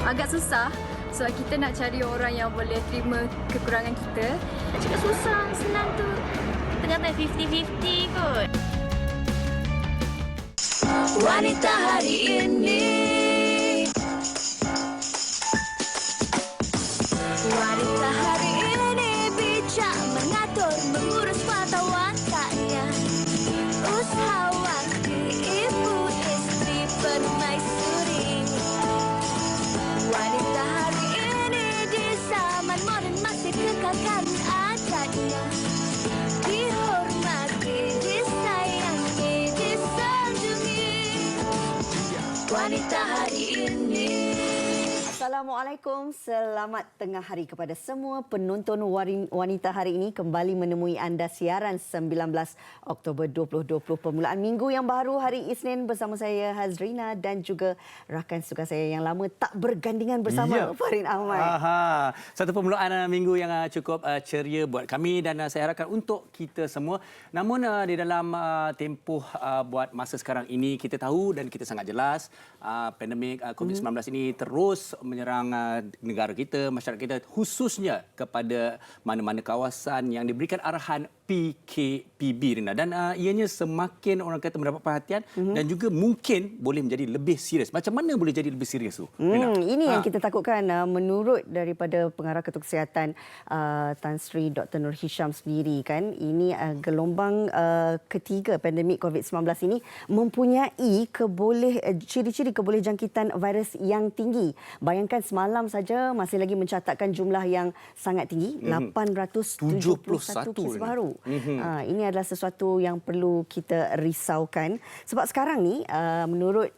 agak susah sebab kita nak cari orang yang boleh terima kekurangan kita. Tak cakap susah, senang tu. Tengah-tengah 50-50 kot. Wanita hari ini. Wanita hari ini bijak mengatur, mengurus mata wataknya. Usahawati, ibu istri permaisuri. Wanita hari ini di zaman modern masih kekalkan adatnya. Dihormati, disayangi, disanjungi. Wanita hari ini. Assalamualaikum, selamat tengah hari kepada semua penonton wanita hari ini. Kembali menemui anda siaran 19 Oktober 2020, permulaan minggu yang baru, hari Isnin, bersama saya Hazrina dan juga rakan suka saya yang lama tak bergandingan bersama, Farin Ahmad. Satu permulaan minggu yang cukup ceria buat kami dan saya harapkan untuk kita semua. Namun di dalam tempoh buat masa sekarang ini, kita tahu dan kita sangat jelas pandemik COVID-19 ini terus menyerang negara kita, masyarakat kita, khususnya kepada mana-mana kawasan yang diberikan arahan PKPB, Rina. Dan ianya semakin orang kata mendapat perhatian dan juga mungkin boleh menjadi lebih serius. Macam mana boleh jadi lebih serius tu, Rina? Ini yang kita takutkan. Menurut daripada Pengarah Ketua Kesihatan Tan Sri Dr. Nur Hisham sendiri, kan, ini gelombang ketiga pandemik COVID-19 ini mempunyai ciri-ciri kebolehjangkitan virus yang tinggi. Bayangkan semalam saja masih lagi mencatatkan jumlah yang sangat tinggi, 871 kes baru. Ini adalah sesuatu yang perlu kita risaukan. Sebab sekarang ni, menurut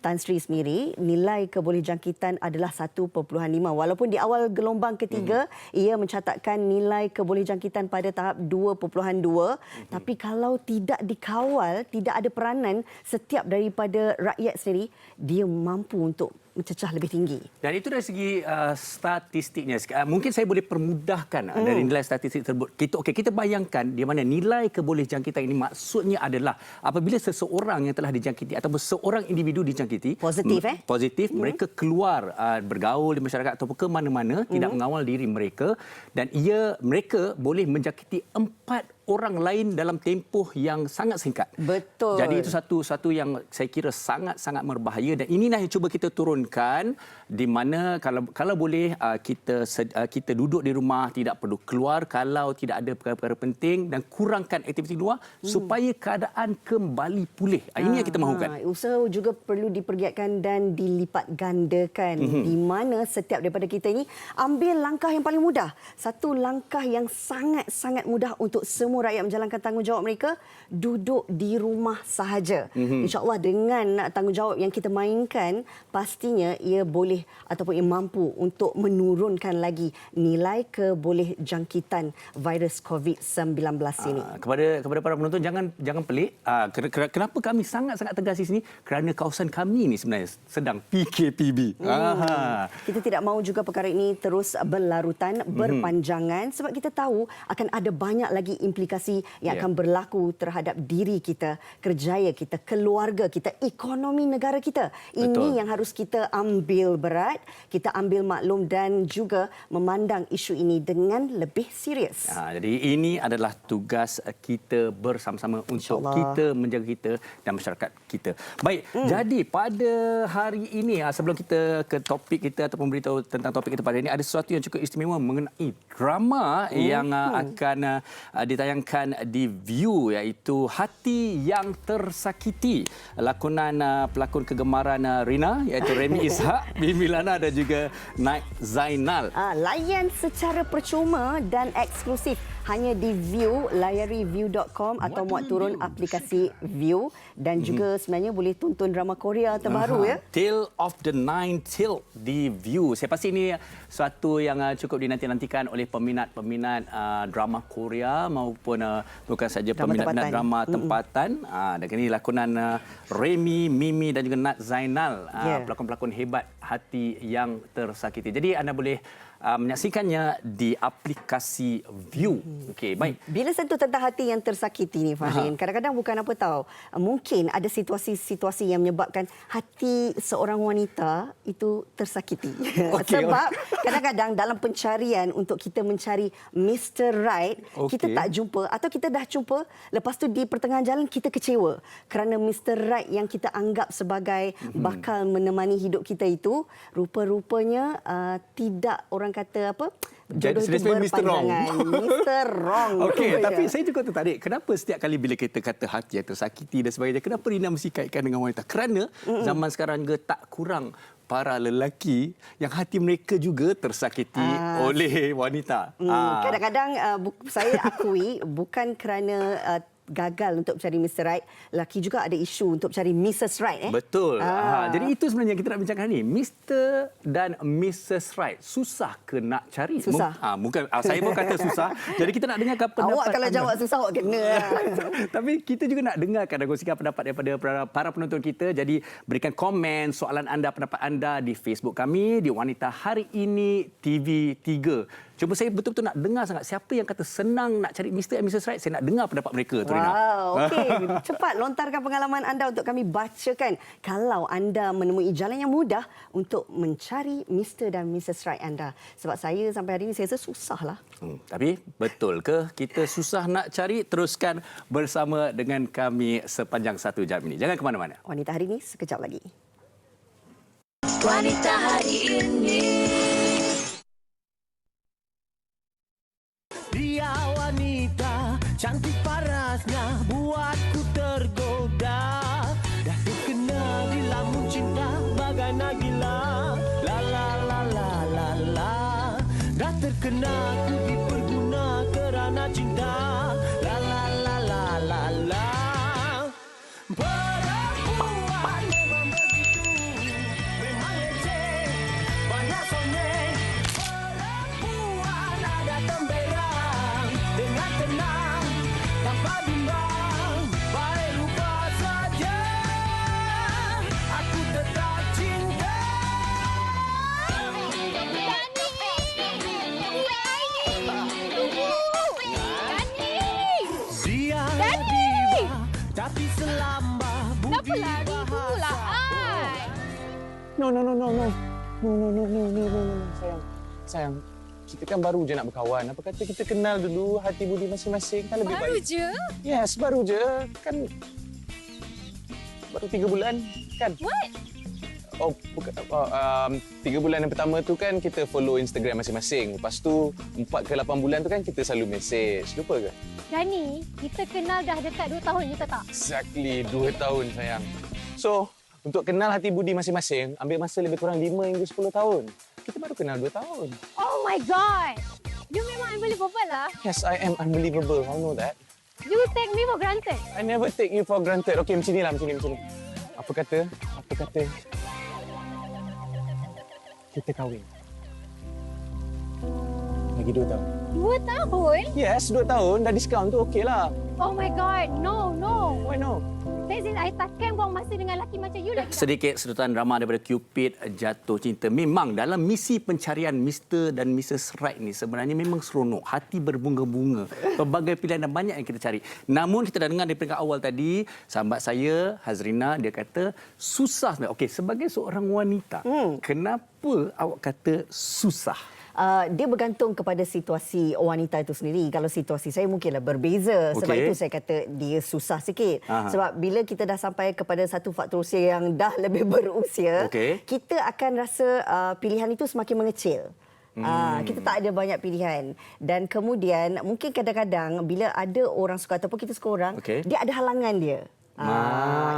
Tan Sri sendiri, nilai kebolehjangkitan adalah 1.5. Walaupun di awal gelombang ketiga, ia mencatatkan nilai kebolehjangkitan pada tahap 2.2. Tapi kalau tidak dikawal, tidak ada peranan setiap daripada rakyat sendiri, dia mampu untuk mencecah lebih tinggi. Dan itu dari segi statistiknya. Mungkin saya boleh permudahkan dari nilai statistik tersebut. Kita bayangkan di mana nilai kebolehjangkitan ini maksudnya adalah apabila seseorang yang telah dijangkiti ataupun seorang individu dijangkiti positif, mereka keluar bergaul di masyarakat ataupun ke mana-mana, tidak mengawal diri mereka, dan mereka boleh menjangkiti 4 orang lain dalam tempoh yang sangat singkat. Betul. Jadi itu satu yang saya kira sangat-sangat berbahaya, dan inilah yang cuba kita turunkan, di mana kalau boleh kita duduk di rumah, tidak perlu keluar kalau tidak ada perkara-perkara penting, dan kurangkan aktiviti luar supaya keadaan kembali pulih. Ini yang kita mahukan. Usaha juga perlu dipergiatkan dan dilipat gandakan, di mana setiap daripada kita ini ambil langkah yang paling mudah. Satu langkah yang sangat-sangat mudah untuk semua rakyat menjalankan tanggungjawab mereka, duduk di rumah sahaja. InsyaAllah dengan tanggungjawab yang kita mainkan, pastinya ia boleh ataupun ia mampu untuk menurunkan lagi nilai kebolehjangkitan virus COVID-19 ini. Kepada para penonton, jangan pelik. Kenapa kami sangat-sangat tegas di sini? Kerana kawasan kami ini sebenarnya sedang PKPB. Kita tidak mahu juga perkara ini terus berlarutan, berpanjangan, sebab kita tahu akan ada banyak lagi implikasi yang akan berlaku terhadap diri kita, kerjaya kita, keluarga kita, ekonomi negara kita. Ini yang harus kita ambil berat, kita ambil maklum dan juga memandang isu ini dengan lebih serius. Jadi ini adalah tugas kita bersama-sama untuk kita menjaga kita dan masyarakat kita. Baik, jadi pada hari ini, sebelum kita ke topik kita ataupun beritahu tentang topik kita pada ini, ada sesuatu yang cukup istimewa mengenai drama yang akan ditayangkan di View, iaitu Hati Yang Tersakiti. Lakonan pelakon kegemaran Rina, iaitu Remy Ishak, Mimi Lana dan juga Nat Zainal. Layan secara percuma dan eksklusif hanya di View. Layari view.com atau muat turun aplikasi View, dan juga sebenarnya boleh tonton drama Korea terbaru, ya. Tale of the Nine Tailed di View. Saya pasti ini suatu yang cukup dinanti-nantikan oleh peminat-peminat drama Korea maupun bukan saja peminat-peminat drama tempatan. Dan ini lakonan Remy, Mimi dan juga Nat Zainal, pelakon-pelakon hebat Hati Yang Tersakiti. Jadi anda boleh menyaksikannya di aplikasi View. Okey, baik. Bila sentuh tentang hati yang tersakiti ni Fahin, kadang-kadang bukan apa tahu, mungkin ada situasi-situasi yang menyebabkan hati seorang wanita itu tersakiti. Okey. Sebab kadang-kadang dalam pencarian untuk kita mencari Mr. Right, kita tak jumpa atau kita dah jumpa, lepas tu di pertengahan jalan kita kecewa kerana Mr. Right yang kita anggap sebagai bakal menemani hidup kita itu rupa-rupanya tidak, orang kata apa, jodoh itu Mr. Wrong. berpanjangan. Mr. Wrong. Okey, rupanya. tapi saya juga tertarik. Kenapa setiap kali bila kita kata hati yang tersakiti dan sebagainya, kenapa Rina mesti kaitkan dengan wanita? Kerana zaman sekarang juga tak kurang para lelaki yang hati mereka juga tersakiti oleh wanita. Kadang-kadang saya akui bukan kerana gagal untuk mencari Mr. Right, lelaki juga ada isu untuk mencari Mrs. Right. Betul. Jadi itu sebenarnya yang kita nak bincangkan ni. Mr. dan Mrs. Right. Susah ke nak cari? Susah. Bukan, saya pun kata susah. Jadi kita nak dengarkan pendapat Awak kalau anda. jawab susah, awak kena. Tapi kita juga nak dengarkan dan kongsikan pendapat daripada para penonton kita. Jadi berikan komen soalan anda, pendapat anda di Facebook kami, di Wanita Hari Ini TV3. Cuma saya betul-betul nak dengar sangat siapa yang kata senang nak cari Mr. and Mrs. Right. Saya nak dengar pendapat mereka. Wow, okey. Cepat lontarkan pengalaman anda untuk kami bacakan. Kalau anda menemui jalan yang mudah untuk mencari Mr. dan Mrs. Right anda. Sebab saya sampai hari ini saya rasa susahlah. Tapi betul ke kita susah nak cari? Teruskan bersama dengan kami sepanjang 1 jam ini. Jangan ke mana-mana. Wanita Hari Ini sekejap lagi. Wanita Hari Ini. Dia wanita cantik parasnya buatku tergoda. Dah terkena di lamun cinta bagai Nagila. La la la la la la. Dah terkena ku diperguna kerana cinta. La la la la la la. Perempuan memang begitu, memang leceh, banyak songeng. Perempuan ada temberang dengan tenang, tanpa bimbang, baik lupa saja. Aku tetap cinta. Dia diva, tapi selamba budi bahasa. No. Sayang. Kita kan baru je nak berkawan. Apa kata kita kenal dulu hati budi masing-masing, kan lebih baik. Baru je? Yes, baru je. Kan baru 3 bulan, kan? What? Oh, bukan. 3 bulan yang pertama tu kan kita follow Instagram masing-masing. Lepas tu 4 ke 8 bulan tu kan kita selalu message. Lupa ke? Dani, kita kenal dah dekat 2 tahun, kita tak? Exactly 2 tahun sayang. So, untuk kenal hati budi masing-masing, ambil masa lebih kurang 5 hingga 10 tahun. Kita baru kenal 2 tahun. Oh my god! You memang unbelievable lah. Yes, I am unbelievable. I know that. You take me for granted. I never take you for granted. Okey, macam ni. Apa kata? Kita kahwin. Lagi 2 tahun. 2 tahun? Yes, 2 tahun. Dah diskaun tu okey lah. Oh my god, no. Why no? Tezin, I takkan buang masa dengan lelaki macam you lagi. Sedikit sedutan drama daripada Cupid Jatuh Cinta. Memang dalam misi pencarian Mr. dan Mrs. Right ni sebenarnya memang seronok. Hati berbunga-bunga. Pelbagai pilihan dan banyak yang kita cari. Namun kita dah dengar dari peringkat awal tadi, sahabat saya, Hazrina, dia kata susah. Okey, sebagai seorang wanita, kenapa awak kata susah? Dia bergantung kepada situasi wanita itu sendiri. Kalau situasi saya mungkinlah berbeza. Sebab itu saya kata dia susah sikit. Sebab bila kita dah sampai kepada satu faktor usia yang dah lebih berusia, kita akan rasa pilihan itu semakin mengecil. Kita tak ada banyak pilihan. Dan kemudian mungkin kadang-kadang bila ada orang suka ataupun kita suka orang, dia ada halangan dia.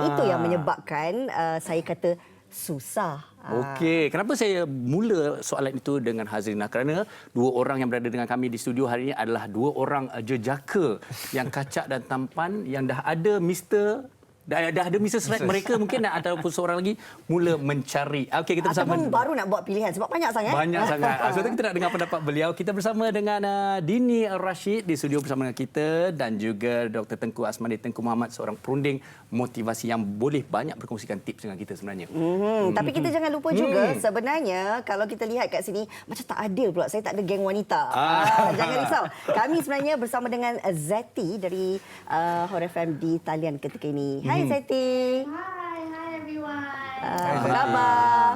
Itu yang menyebabkan saya kata susah. Okey, kenapa saya mula soalan itu dengan Hazrina? Kerana 2 orang yang berada dengan kami di studio hari ini adalah 2 orang jejaka yang kacak dan tampan, yang dah ada Mr. dah ada Mrs. Right mereka mungkin ataupun seorang lagi mula mencari. Okey, kita bersama. Ataupun baru nak buat pilihan sebab banyak sangat. Banyak sangat. Sebab tu kita nak dengar pendapat beliau. Kita bersama dengan Dini Rashid di studio bersama dengan kita dan juga Dr. Tengku Asmadi Tengku Muhammad, seorang perunding motivasi yang boleh banyak berkongsikan tips dengan kita sebenarnya. Tapi kita jangan lupa juga sebenarnya kalau kita lihat kat sini macam tak ada pula. Saya tak ada geng wanita. Jangan risau. Kami sebenarnya bersama dengan Zeti dari Hot FM di talian ketika ini. Hai Zeti. Hi everyone. Apa khabar?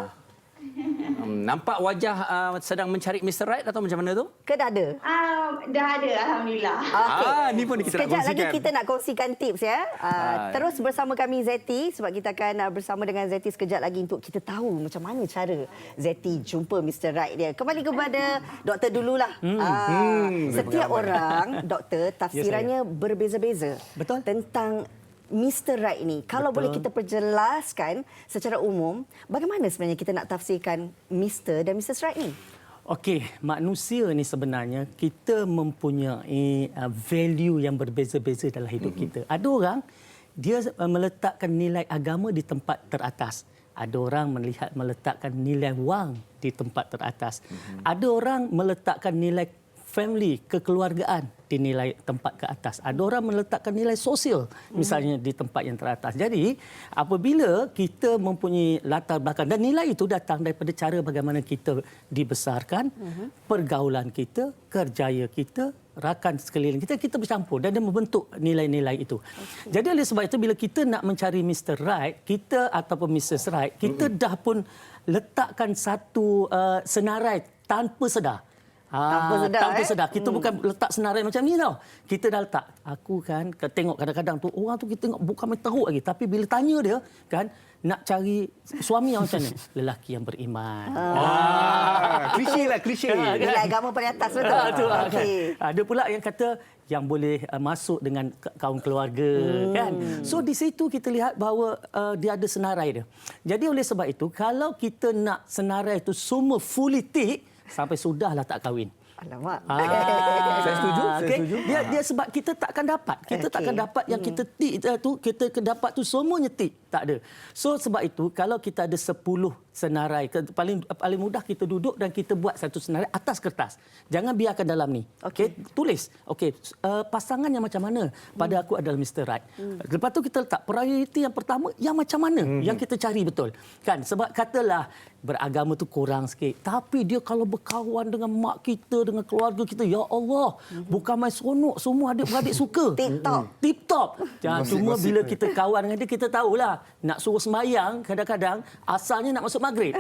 Nampak wajah sedang mencari Mr. Right atau macam mana tu? Ke dah ada? Dah ada, alhamdulillah. Okey. Ni pun kita nak Sekejap lagi kongsikan. kita nak kongsikan tips ya. Terus bersama kami Zeti sebab kita akan bersama dengan Zeti sekejap lagi untuk kita tahu macam mana cara Zeti jumpa Mr. Right dia. Kembali kepada doktor dululah. Setiap orang doktor tafsirannya berbeza-beza. Betul. Tentang Mr. Right ni. Kalau boleh kita perjelaskan secara umum bagaimana sebenarnya kita nak tafsirkan Mr. dan Mrs. Right ni? Okey, manusia ni sebenarnya kita mempunyai value yang berbeza-beza dalam hidup kita. Ada orang dia meletakkan nilai agama di tempat teratas. Ada orang meletakkan nilai wang di tempat teratas. Ada orang meletakkan nilai family, kekeluargaan di nilai tempat ke atas. Ada orang meletakkan nilai sosial misalnya di tempat yang teratas. Jadi apabila kita mempunyai latar belakang dan nilai itu datang daripada cara bagaimana kita dibesarkan, pergaulan kita, kerjaya kita, rakan sekeliling kita, kita bercampur dan dia membentuk nilai-nilai itu. Jadi oleh sebab itu bila kita nak mencari Mr. Right, kita ataupun Mrs. Right, kita dah pun letakkan satu senarai tanpa sedar. Tanpa sedar. Kita bukan letak senarai macam ni tau. Kita dah letak. Aku kan tengok kadang-kadang tu orang tu kita tengok bukan main teruk lagi. Tapi bila tanya dia kan nak cari suami yang macam ni. Lelaki yang beriman. Klise lah, klise. Nilai agama paling atas betul. Okay. Ada pula yang kata yang boleh masuk dengan kaum keluarga kan. So di situ kita lihat bahawa dia ada senarai dia. Jadi oleh sebab itu kalau kita nak senarai itu semua fully tick sampai sudahlah tak kahwin. Alamak. Saya setuju. Dia sebab kita takkan dapat. Kita takkan dapat yang kita tik tu, kita dapat tu semuanya tik. Tak ada. So sebab itu kalau kita ada 10 senarai, paling mudah kita duduk dan kita buat satu senarai atas kertas. Jangan biarkan dalam ni. Okey, tulis. Okey, pasangan yang macam mana pada aku adalah Mr. Right. Lepas tu kita letak prioriti yang pertama yang macam mana yang kita cari betul. Kan sebab katalah beragama tu kurang sikit, tapi dia kalau berkawan dengan mak kita, dengan keluarga kita, ya Allah, bukan main seronok, semua adik-beradik suka. Tip-top. Cuma bila kita kawan dengan dia, kita tahulah nak suruh sembahyang kadang-kadang asalnya nak masuk maghrib.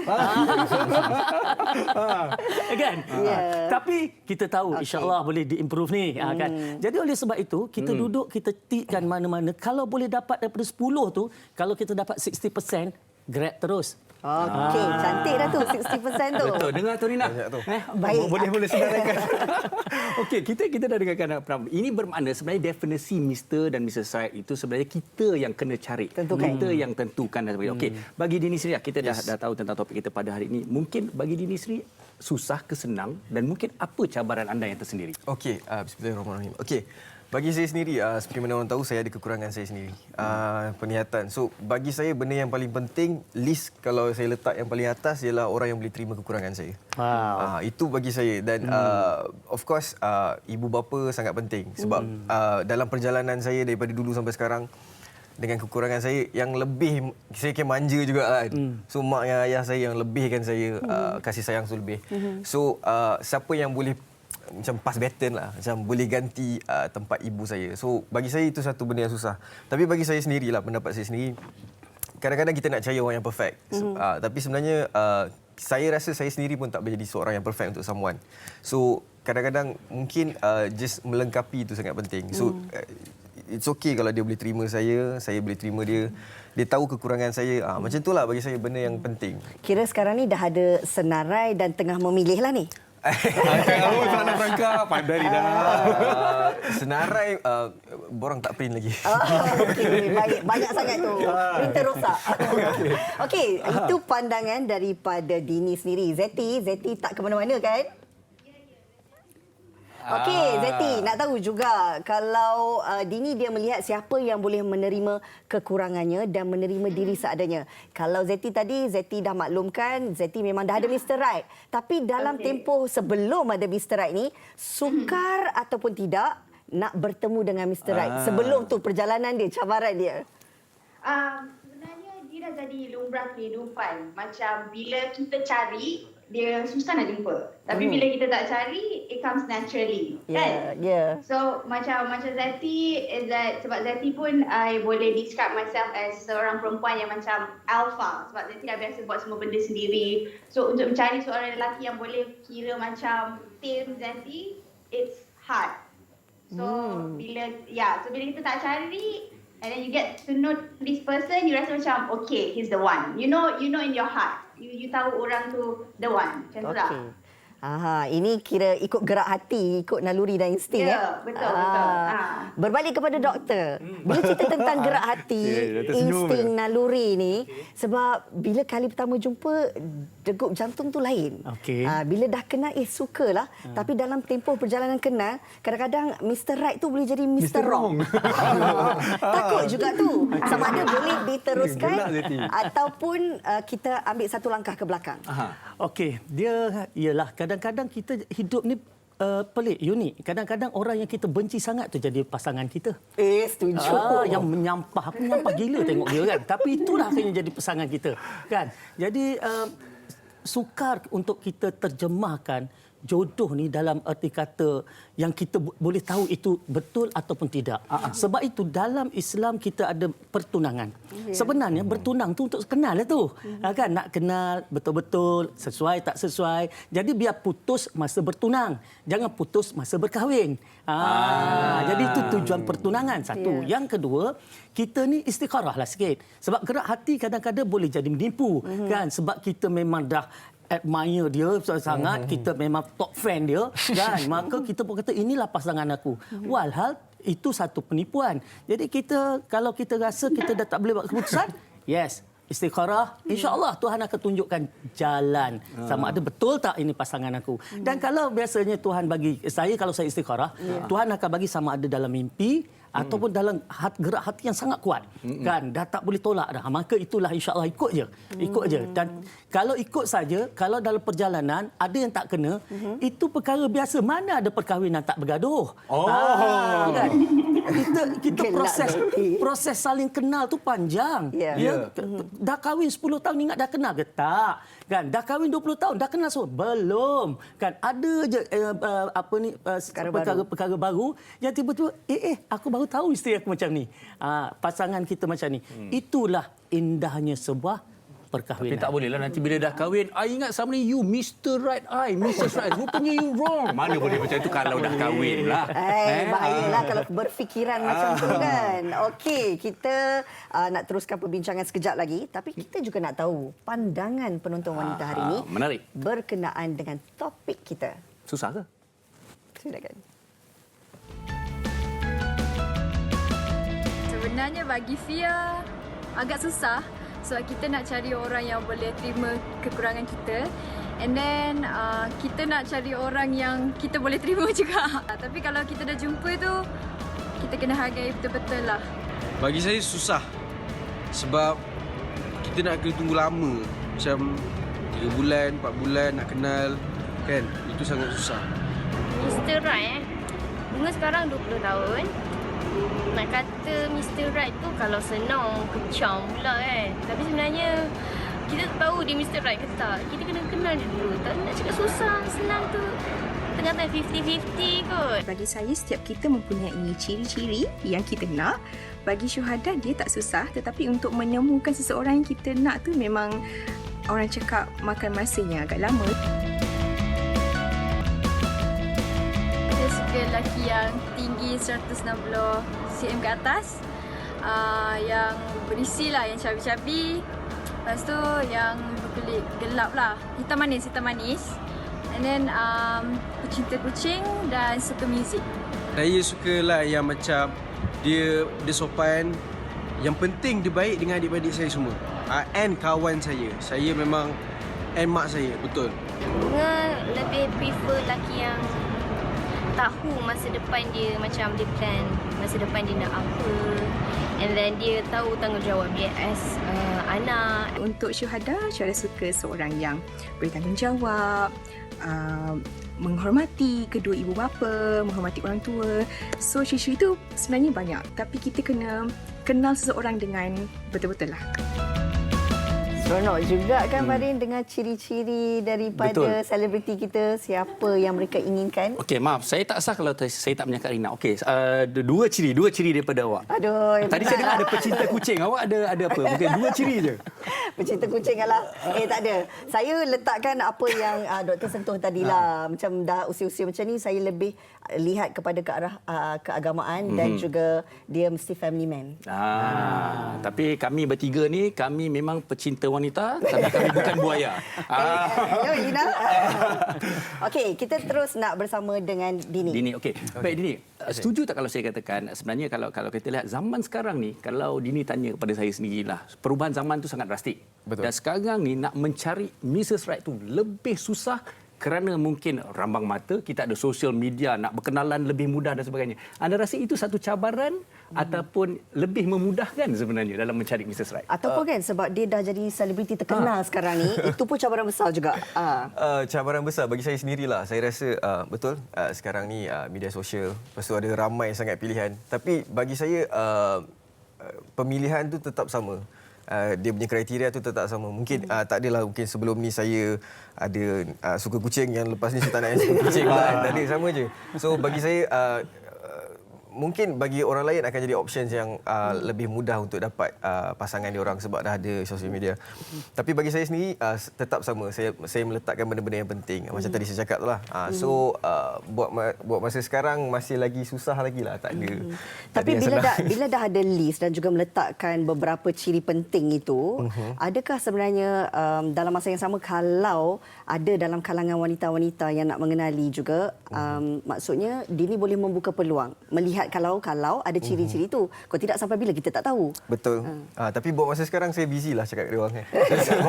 Kan? Tapi kita tahu insya-Allah boleh diimprove ni kan. Jadi oleh sebab itu kita duduk kita tikkan mana-mana kalau boleh dapat daripada 10 tu, kalau kita dapat 60% grab terus. Okey, cantik dah tu 60% tu. Betul. Dengar tu Rina. Baik. Boleh senaraikan. Okey, kita dah dengarkan. Ini bermakna sebenarnya definisi Mr. dan Mrs. Right itu sebenarnya kita yang kena cari. Kita yang tentukan dan sebagainya. Okey, bagi Dini Sri, kita dah tahu tentang topik kita pada hari ini. Mungkin bagi Dini Sri susah ke senang dan mungkin apa cabaran anda yang tersendiri? Okey, bismillahirrahmanirrahim. Okey. Bagi saya sendiri, seperti mana orang tahu, saya ada kekurangan saya sendiri. Penglihatan. So, bagi saya, benda yang paling penting, list kalau saya letak yang paling atas ialah orang yang boleh terima kekurangan saya. Itu bagi saya. Dan, of course, ibu bapa sangat penting. Sebab dalam perjalanan saya daripada dulu sampai sekarang, dengan kekurangan saya, yang lebih, saya kira manja juga kan. So, mak dan ayah saya yang lebihkan saya, kasih sayang tu lebih. So, siapa yang boleh macam pass baton lah, macam boleh ganti tempat ibu saya. So bagi saya itu satu benda yang susah. Tapi bagi saya sendirilah, pendapat saya sendiri, kadang-kadang kita nak cari orang yang perfect. Tapi sebenarnya saya rasa saya sendiri pun tak menjadi seorang yang perfect untuk someone. So kadang-kadang mungkin just melengkapi itu sangat penting. So it's okay kalau dia boleh terima saya boleh terima dia. Dia tahu kekurangan saya. Macam itulah bagi saya benda yang penting. Kira sekarang ni dah ada senarai dan tengah memilih lah ni. Nak berangkat, pandai dah. Senarai, borang tak print lagi. Okey, baik. Banyak sangat tu. Printer rosak. Okey, itu pandangan daripada Dini sendiri. Zeti tak ke mana-mana kan? Okey, Zeti, nak tahu juga kalau Dini dia melihat siapa yang boleh menerima kekurangannya dan menerima diri seadanya. Kalau Zeti tadi, Zeti dah maklumkan, Zeti memang dah ada Mr. Right. Tapi dalam tempoh sebelum ada Mr. Right ni, sukar ataupun tidak nak bertemu dengan Mr. Right. Sebelum tu perjalanan dia, cabaran dia. Sebenarnya dia dah jadi lumrah kehidupan. Macam bila kita cari, dia susah nak jumpa. Tapi bila kita tak cari, it comes naturally. Kan? Yeah. So macam Zeti is that, sebab Zeti pun I boleh describe myself as seorang perempuan yang macam alpha. Sebab Zeti dah biasa buat semua benda sendiri. So untuk mencari seorang lelaki yang boleh kira macam tim Zeti, it's hard. So bila kita tak cari, and then you get to know this person, you rasa macam okay, he's the one. You know in your heart. You tahu orang tu the one. Macam tu lah. Ini kira ikut gerak hati, ikut naluri dan insting. Betul. Berbalik kepada doktor. Bila cerita tentang gerak hati, insting, naluri ni, sebab bila kali pertama jumpa, degup jantung tu lain. Bila dah kenal, sukalah. Tapi dalam tempoh perjalanan kenal, kadang-kadang Mr. Right tu boleh jadi Mr. Wrong. Takut juga tu. Sama ada boleh diteruskan ataupun kita ambil satu langkah ke belakang. Okey, dia ialah kadang-kadang kita hidup ni pelik, unik. Kadang-kadang orang yang kita benci sangat tu jadi pasangan kita. Setuju. Yang menyampah gila tengok dia kan. Tapi itulah akhirnya jadi pasangan kita, kan. Jadi sukar untuk kita terjemahkan jodoh ni dalam erti kata yang kita boleh tahu itu betul ataupun tidak. Sebab itu dalam Islam kita ada pertunangan. Sebenarnya bertunang tu untuk kenal lah tu. Kan, nak kenal betul-betul sesuai tak sesuai. Jadi biar putus masa bertunang, jangan putus masa berkahwin. Jadi itu tujuan pertunangan satu. Yang kedua, kita ni istikharah lah sikit. Sebab gerak hati kadang-kadang boleh jadi menipu, kan? Sebab kita memang dah admire dia sangat, kita memang top fan dia, kan? Maka kita pun kata inilah pasangan aku. Walhal itu satu penipuan. Jadi kita, kalau kita rasa kita dah tak boleh buat keputusan, yes, istikharah, insya-Allah Tuhan akan tunjukkan jalan sama ada betul tak ini pasangan aku. Dan kalau biasanya Tuhan bagi saya, kalau saya istikharah, Tuhan akan bagi sama ada dalam mimpi ataupun dalam gerak hati yang sangat kuat, kan, dah tak boleh tolak dah. Maka itulah insya-Allah ikut je. Dan kalau ikut saja, kalau dalam perjalanan ada yang tak kena, itu perkara biasa. Mana ada perkahwinan tak bergaduh. Kan? Kita proses saling kenal tu panjang. Dah kahwin 10 tahun ingat dah kenal ke tak? Kan, dah kahwin 20 tahun dah kenal semua? Belum. Kan, ada je perkara baru yang tiba-tiba aku baru tahu isteri aku macam ni. Pasangan kita macam ni. Itulah indahnya sebuah perkahwinan. Tapi tak bolehlah nanti bila dah kahwin, I ingat sama ni you Mr. Right, I Mrs. Right. Rupanya you wrong. Mana boleh macam itu kalau dah kahwin lah. Bahayalah kalau berfikiran macam tu kan. Okey, kita nak teruskan perbincangan sekejap lagi. Tapi kita juga nak tahu pandangan penonton wanita hari ini menarik berkenaan dengan topik kita. Susah ke? Silakan. Sebenarnya bagi Fia agak susah sebab kita nak cari orang yang boleh terima kekurangan kita, and then kita nak cari orang yang kita boleh terima juga. Tapi kalau kita dah jumpa tu, kita kena hargai betul-betul lah. Bagi saya susah sebab kita nak kena tunggu lama, macam 3 bulan, 4 bulan nak kenal, kan? Itu sangat susah. Mr. Right Bunga sekarang 20 tahun. Nak kata Mr. Right tu kalau senang, kecam pula kan. Tapi sebenarnya kita tahu dia Mr. Right ke tak. Kita kena kenal dia dulu. Tak nak cakap susah, senang tu. Tengah-tengah 50-50 kot. Bagi saya, setiap kita mempunyai ciri-ciri yang kita nak. Bagi Syuhada, dia tak susah. Tetapi untuk menemukan seseorang yang kita nak tu memang orang cakap makan masanya agak lama. Saya suka lelaki yang tinggi 160 cm ke atas, yang berisi lah, yang cabi-cabi. Lepas tu yang berkulit gelap lah, hitam manis. And then pecinta kucing dan suka muzik. Saya sukalah yang macam dia sopan. Yang penting dia baik dengan adik-adik saya semua. And kawan saya. Saya memang and mak saya, betul. Bunga lebih prefer lelaki yang tahu masa depan dia, macam dia plan masa depan dia nak apa, and then dia tahu tanggungjawab dia as anak. Untuk syuhada suka seorang yang bertanggungjawab, menghormati kedua ibu bapa, menghormati orang tua. So ciri-ciri itu sebenarnya banyak, tapi kita kena kenal seseorang dengan betul-betul lah. Seronok juga kan Farin dengan ciri-ciri daripada Betul. selebriti kita, siapa yang mereka inginkan. Okey, maaf. Saya tak sah kalau saya tak menyangka Rina. Okey, dua ciri daripada awak. Aduh, Tadi saya dengar ada pecinta kucing. Awak ada apa? Mungkin 2 ciri je. Pecinta kucing lah. Tak ada. Saya letakkan apa yang Doktor sentuh tadilah. Macam dah usia-usia macam ni, saya lebih lihat kepada ke arah keagamaan dan juga dia mesti family man. Tapi kami bertiga ni, kami memang pecinta wanita, tapi kami bukan buaya. Lina. Okey, kita terus nak bersama dengan Dini. Dini, okey. Baik Dini, setuju tak kalau saya katakan sebenarnya kalau kita lihat zaman sekarang ni, kalau Dini tanya kepada saya sendirilah, perubahan zaman tu sangat drastik. Betul. Dan sekarang ni nak mencari Mrs. Right tu lebih susah kerana mungkin rambang mata, kita ada sosial media, nak berkenalan lebih mudah dan sebagainya. Anda rasa itu satu cabaran ataupun lebih memudahkan sebenarnya dalam mencari Mrs. Right? Ataupun kan sebab dia dah jadi selebriti terkenal sekarang ni, itu pun cabaran besar juga. Cabaran besar bagi saya sendirilah. Saya rasa betul sekarang ni media sosial, lepas tu ada ramai sangat pilihan. Tapi bagi saya pemilihan tu tetap sama. Dia punya kriteria tu tetap sama. Mungkin tak adalah mungkin sebelum ni saya ada suka kucing, yang lepas ni saya tak nak yang suka kucing lah. Tak ada, sama je. So bagi saya mungkin bagi orang lain akan jadi options yang lebih mudah untuk dapat pasangan dia orang sebab dah ada sosial media. Tapi bagi saya sendiri tetap sama. Saya meletakkan benda-benda yang penting. Macam tadi saya cakap tu lah. So buat masa sekarang masih lagi susah lagi lah. Tak ada. Tapi bila dah ada list dan juga meletakkan beberapa ciri penting itu, adakah sebenarnya dalam masa yang sama kalau ada dalam kalangan wanita-wanita yang nak mengenali juga, maksudnya Dini boleh membuka peluang melihat kalau ada ciri-ciri itu. Kalau tidak, sampai bila kita tak tahu. Betul. Tapi buat masa sekarang saya busy lah cakap dengan dia orang.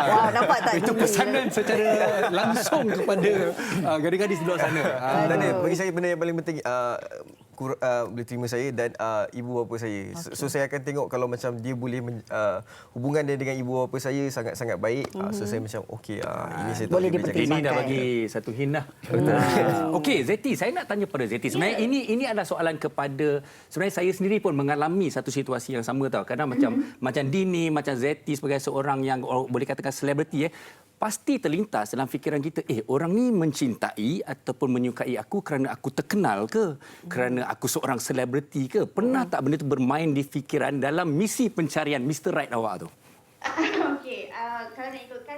Wah, nampak tak? Itu pesanan secara langsung kepada gadis-gadis di luar sana. Tak ada. Bagi saya benda yang paling penting boleh terima saya dan ibu bapa saya. So saya akan tengok kalau macam dia boleh hubungan dia dengan ibu bapa saya sangat-sangat baik. So saya macam okey, ini saya tahu Boleh dia boleh Ini dah bagi satu hint dah. Okey, Zeti, saya nak tanya pada Zeti. Sebenarnya ini adalah soalan kepada, sebenarnya saya sendiri pun mengalami satu situasi yang sama tau. Kadang macam Dini, macam Zeti sebagai seorang yang boleh katakan selebriti, pasti terlintas dalam fikiran kita, orang ni mencintai ataupun menyukai aku kerana aku terkenal ke? Kerana aku seorang selebriti ke? Pernah tak benda tu bermain di fikiran dalam misi pencarian Mr. Right awak tu? Okey, kalau nak ikutkan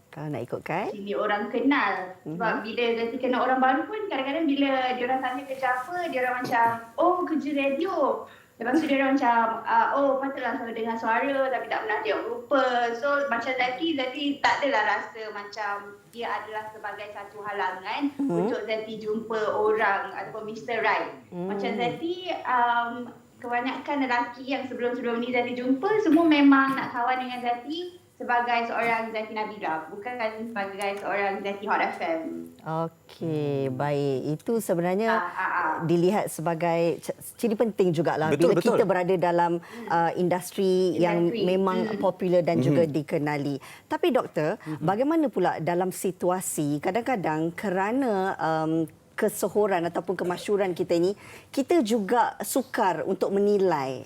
Kalau nak ikutkan, sini orang kenal. Sebab bila Zati kenal orang baru pun, kadang-kadang bila dia orang tanya kerja apa, dia orang macam, oh kerja radio. Lepas tu dia orang macam, oh patutlah selalu dengar suara tapi tak pernah tengok rupa. So macam Zati tak adalah rasa macam dia adalah sebagai satu halangan untuk Zati jumpa orang ataupun Mr. Right. Macam Zati, kebanyakan lelaki yang sebelum-sebelum ni Zati jumpa, semua memang nak kawan dengan Zati sebagai seorang Zati Nabila, bukan sebagai seorang Zati Hot FM. okey, baik. Itu sebenarnya dilihat sebagai ciri penting jugalah bila kita berada dalam industri yang memang popular dan juga dikenali. Tapi doktor, bagaimana pula dalam situasi kadang-kadang kerana kesohoran ataupun kemasyhuran kita ini, kita juga sukar untuk menilai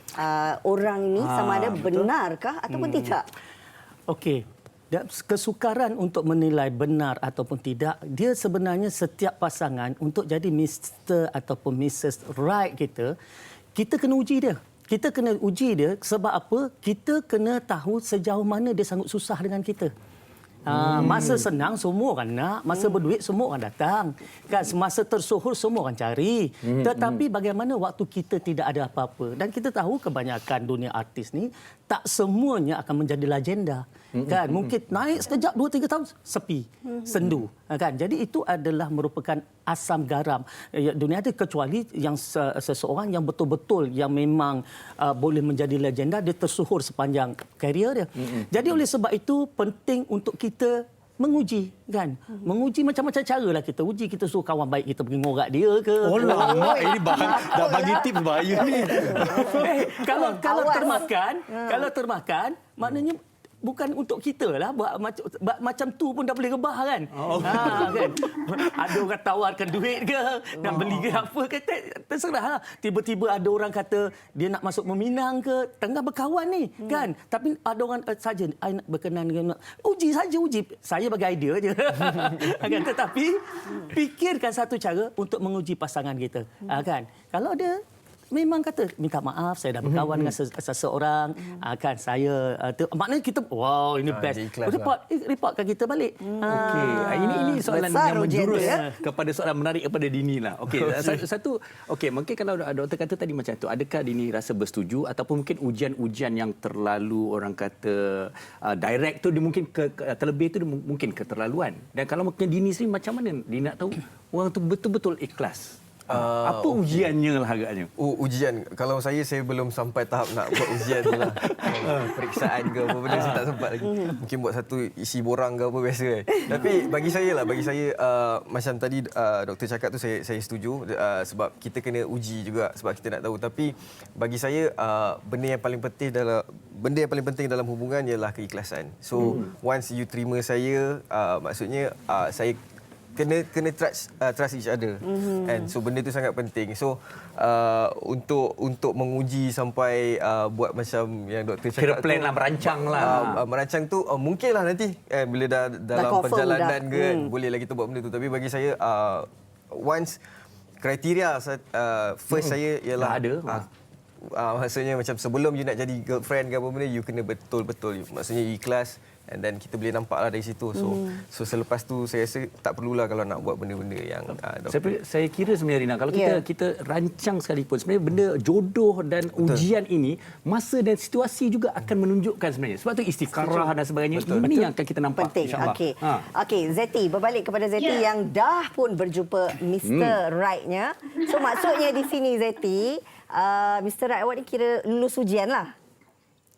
orang ini sama ada benarkah ataupun tidak. Okey. Kesukaran untuk menilai benar ataupun tidak, dia sebenarnya setiap pasangan untuk jadi Mr. ataupun Mrs. Right kita kena uji dia. Kita kena uji dia sebab apa? Kita kena tahu sejauh mana dia sanggup susah dengan kita. Masa senang semua orang nak, masa berduit semua orang datang. Kan, semasa tersohor semua orang cari. Tetapi bagaimana waktu kita tidak ada apa-apa? Dan kita tahu kebanyakan dunia artis ni tak semuanya akan menjadi legenda. Kan, mungkin naik sekejap 2-3 tahun sepi, sendu. Kan, jadi itu adalah merupakan asam garam dunia ada, kecuali yang seseorang yang betul-betul yang memang boleh menjadi legenda, dia tersohor sepanjang karier dia. Jadi oleh sebab itu penting untuk kita menguji kan. Menguji macam-macam cara lah kita uji. Kita suruh kawan baik kita pergi ngorak dia ke. Oh lama ini dah bagi tips bahaya ni. Kalau termakan maknanya bukan untuk kita lah. Buat macam tu pun dah boleh rebah kan. Kan? Ada orang tawarkan duit ke, nak beli ke apa ke, terserah lah. Tiba-tiba ada orang kata dia nak masuk meminang ke, tengah berkawan ni kan. Tapi ada orang saja, I nak berkenan dengan uji saja uji. Saya bagi idea je. Kan? Tetapi fikirkan satu cara untuk menguji pasangan kita. Kan? Kalau dia memang kata minta maaf saya dah berkawan dengan seseorang kan saya maknanya kita wow ini best reportkan kita balik. Okey, ini soalan yang menjurus kepada soalan menarik kepada Dini lah. Okey, satu okey mungkin kalau doktor kata tadi macam tu, adakah Dini rasa bersetuju ataupun mungkin ujian-ujian yang terlalu orang kata direct tu dia mungkin terlebih tu dia mungkin keterlaluan. Dan kalau mungkin Dini sendiri macam mana Dini nak tahu orang tu betul-betul ikhlas? Apa ujiannya lah agaknya? Ujian. Kalau saya belum sampai tahap nak buat ujian tu lah. Periksaan ke apa benda saya tak sempat lagi. Mungkin buat satu isi borang ke apa biasa kan. Tapi bagi saya macam tadi doktor cakap tu saya setuju sebab kita kena uji juga sebab kita nak tahu. Tapi bagi saya benda yang paling penting dalam hubungan ialah keikhlasan. So once you terima saya maksudnya saya kena trust each other. And so benda tu sangat penting. So untuk menguji sampai buat macam yang doktor cakap kira plan lah, merancang lah. Merancang tu mungkinlah nanti bila dah dalam perjalanan kan bolehlah kita buat benda tu. Tapi bagi saya once kriteria first saya ialah ada. Maksudnya macam sebelum you nak jadi girlfriend ke apa benda, you kena betul-betul maksudnya ikhlas. And then kita boleh nampaklah dari situ. So selepas tu saya rasa tak perlulah kalau nak buat benda-benda yang saya kira sebenarnya Rina kalau kita rancang sekalipun sebenarnya benda jodoh dan ujian ini masa dan situasi juga akan menunjukkan sebenarnya. Sebab tu istiqarah dan sebagainya ini yang akan kita nampak insya-Allah. Okey, Zeti, berbalik kepada Zeti yang dah pun berjumpa Mr. Right-nya. So maksudnya di sini Zeti, Mr. Right awak ni kira lulus ujian lah.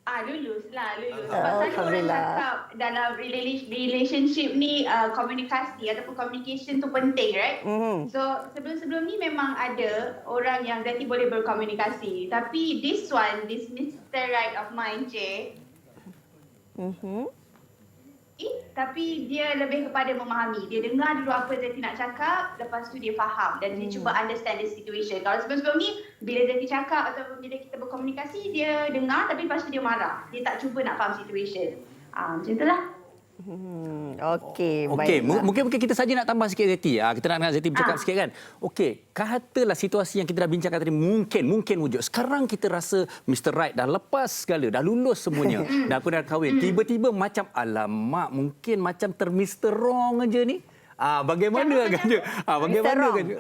Lulus. Sebab selalu orang cakap dalam relationship ni komunikasi ataupun communication tu penting, right? So sebelum ni memang ada orang yang Zeti boleh berkomunikasi. Tapi this Mr. Right of mine je. Tapi dia lebih kepada memahami. Dia dengar dulu apa Zeti nak cakap, lepas tu dia faham dan dia cuba understand the situation. Kalau sebelum ni, bila Zeti cakap ataupun bila kita berkomunikasi, dia dengar tapi lepas tu dia marah. Dia tak cuba nak faham situation. Macam itulah. Okey, mungkin kita saja nak tambah sikit Zeti. Kita nak dengar Zeti bercakap sikit kan. Okey, katalah situasi yang kita dah bincangkan tadi mungkin wujud. Sekarang kita rasa Mr. Right dah lepas segala, dah lulus semuanya. Dah pun dah kahwin. Tiba-tiba macam alamak, mungkin macam Mr. Wrong aja ni. Bagaimana agaknya? Bagaimana agaknya?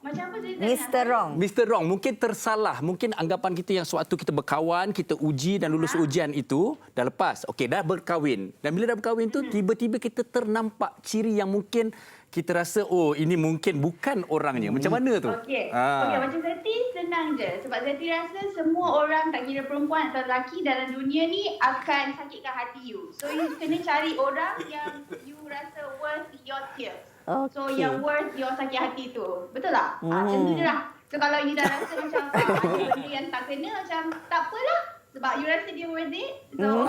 Macam apa cerita Mr. Wrong. Mungkin tersalah. Mungkin anggapan kita yang sewaktu kita berkawan, kita uji dan lulus ujian itu, dah lepas. Okey, dah berkahwin. Dan bila dah berkahwin tu, tiba-tiba kita ternampak ciri yang mungkin kita rasa, ini mungkin bukan orangnya. Macam mana tu? Okey, macam Zeti senang je. Sebab Zeti rasa semua orang, tak kira perempuan atau lelaki dalam dunia ni akan sakitkan hati you. So, you kena cari orang yang you rasa worth your tears. So yang worth your sakit hati tu. Betul tak? Macam tu je lah. So kalau you dah rasa macam ada benda yang tak kena, macam tak apalah. Sebab you rasa dia worth it. So,